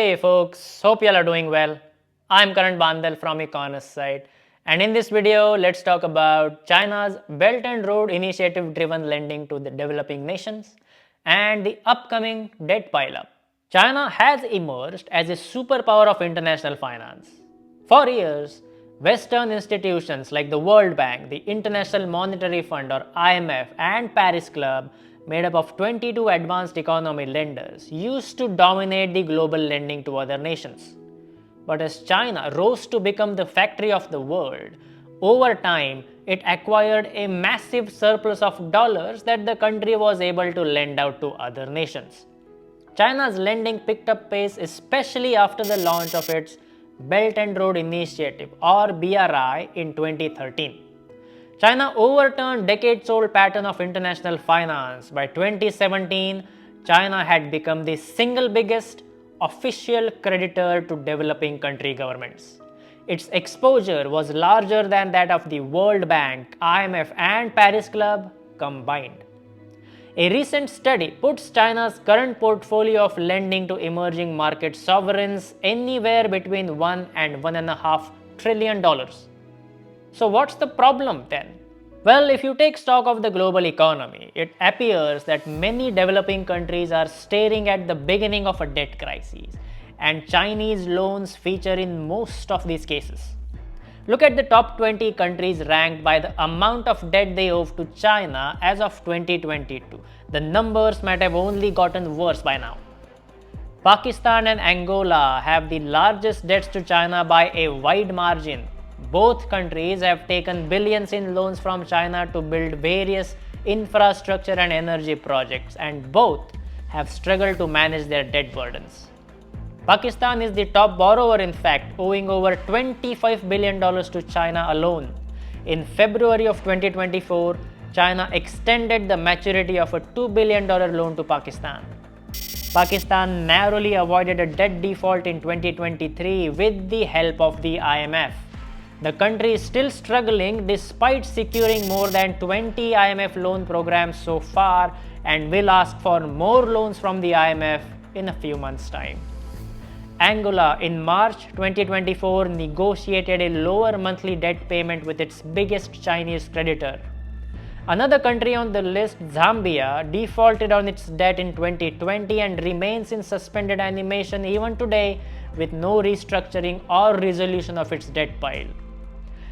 Hey folks, hope you all are doing well. I'm Karan Bandal from Economist side, and in this video, let's talk about China's Belt and Road Initiative driven lending to the developing nations and the upcoming debt pileup. China has emerged as a superpower of international finance. For years, Western institutions like the World Bank, the International Monetary Fund or IMF, and Paris Club, made up of 22 advanced economy lenders, used to dominate the global lending to other nations. But as China rose to become the factory of the world, over time it acquired a massive surplus of dollars that the country was able to lend out to other nations. China's lending picked up pace especially after the launch of its Belt and Road Initiative or BRI in 2013. China overturned decades-old pattern of international finance. By 2017, China had become the single biggest official creditor to developing country governments. Its exposure was larger than that of the World Bank, IMF and Paris Club combined. A recent study puts China's current portfolio of lending to emerging market sovereigns anywhere between $1 and $1.5 trillion. So what's the problem then? Well, if you take stock of the global economy, it appears that many developing countries are staring at the beginning of a debt crisis, and Chinese loans feature in most of these cases. Look at the top 20 countries ranked by the amount of debt they owe to China as of 2022. The numbers might have only gotten worse by now. Pakistan and Angola have the largest debts to China by a wide margin. Both countries have taken billions in loans from China to build various infrastructure and energy projects, and both have struggled to manage their debt burdens. Pakistan is the top borrower, in fact, owing over $25 billion to China alone. In February of 2024, China extended the maturity of a $2 billion loan to Pakistan. Pakistan narrowly avoided a debt default in 2023 with the help of the IMF. The country is still struggling despite securing more than 20 IMF loan programs so far and will ask for more loans from the IMF in a few months' time. Angola in March 2024 negotiated a lower monthly debt payment with its biggest Chinese creditor. Another country on the list, Zambia, defaulted on its debt in 2020 and remains in suspended animation even today with no restructuring or resolution of its debt pile.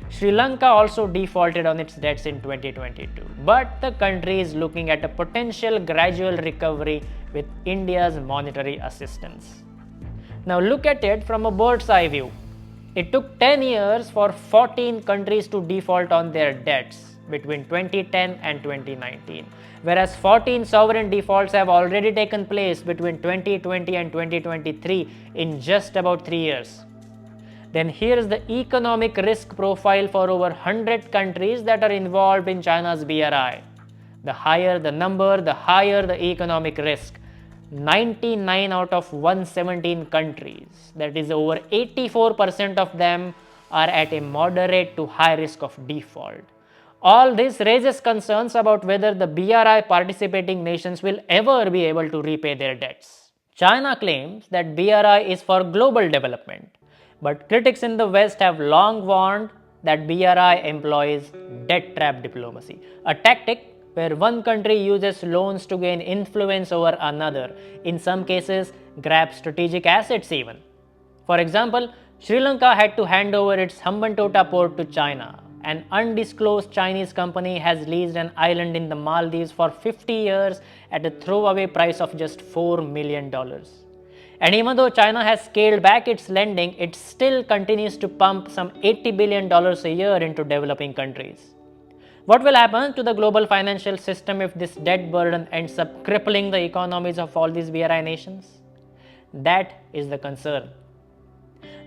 Sri Lanka also defaulted on its debts in 2022, but the country is looking at a potential gradual recovery with India's monetary assistance. Now look at it from a bird's eye view. It took 10 years for 14 countries to default on their debts between 2010 and 2019, whereas 14 sovereign defaults have already taken place between 2020 and 2023 in just about 3 years. Then here is the economic risk profile for over 100 countries that are involved in China's BRI. The higher the number, the higher the economic risk. 99 out of 117 countries, that is over 84% of them, are at a moderate to high risk of default. All this raises concerns about whether the BRI participating nations will ever be able to repay their debts. China claims that BRI is for global development, but critics in the West have long warned that BRI employs debt trap diplomacy, a tactic where one country uses loans to gain influence over another, in some cases grab strategic assets even. For example, Sri Lanka had to hand over its Hambantota port to China. An undisclosed Chinese company has leased an island in the Maldives for 50 years at a throwaway price of just $4 million. And even though China has scaled back its lending, it still continues to pump some $80 billion a year into developing countries. What will happen to the global financial system if this debt burden ends up crippling the economies of all these BRI nations? That is the concern.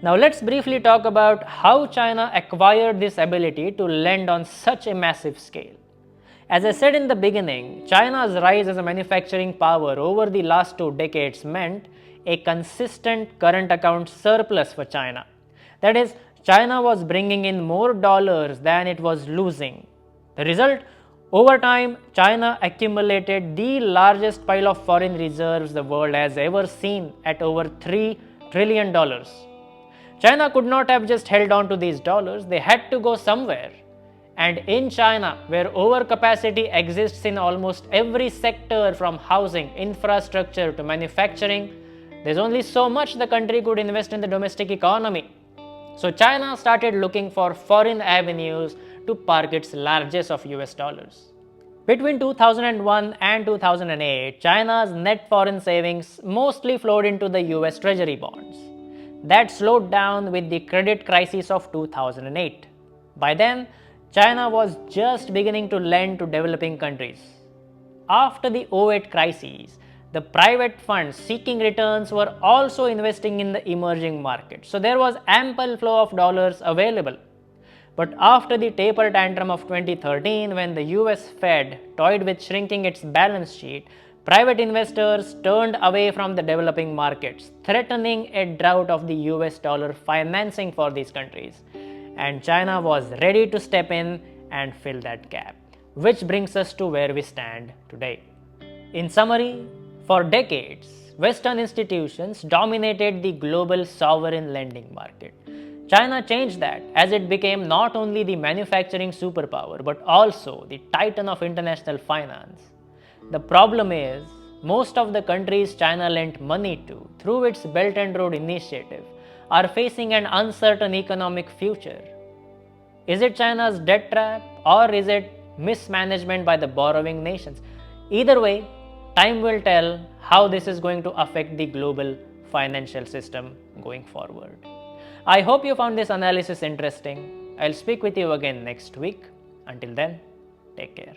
Now let's briefly talk about how China acquired this ability to lend on such a massive scale. As I said in the beginning, China's rise as a manufacturing power over the last 2 decades meant a consistent current account surplus for China. That is, China was bringing in more dollars than it was losing. The result, over time, China accumulated the largest pile of foreign reserves the world has ever seen at over $3 trillion dollars. China could not have just held on to these dollars, they had to go somewhere. And in China, where overcapacity exists in almost every sector from housing, infrastructure to manufacturing, there's only so much the country could invest in the domestic economy. So China started looking for foreign avenues to park its largesse of US dollars. Between 2001 and 2008, China's net foreign savings mostly flowed into the US Treasury bonds. That slowed down with the credit crisis of 2008. By then, China was just beginning to lend to developing countries. After the 08 crisis, the private funds seeking returns were also investing in the emerging markets. So there was ample flow of dollars available. But after the taper tantrum of 2013, when the US Fed toyed with shrinking its balance sheet, private investors turned away from the developing markets, threatening a drought of the US dollar financing for these countries. And China was ready to step in and fill that gap, which brings us to where we stand today. In summary, for decades, Western institutions dominated the global sovereign lending market. China changed that as it became not only the manufacturing superpower but also the titan of international finance. The problem is, most of the countries China lent money to through its Belt and Road Initiative are facing an uncertain economic future. Is it China's debt trap or is it mismanagement by the borrowing nations? Either way, time will tell how this is going to affect the global financial system going forward. I hope you found this analysis interesting. I'll speak with you again next week. Until then, take care.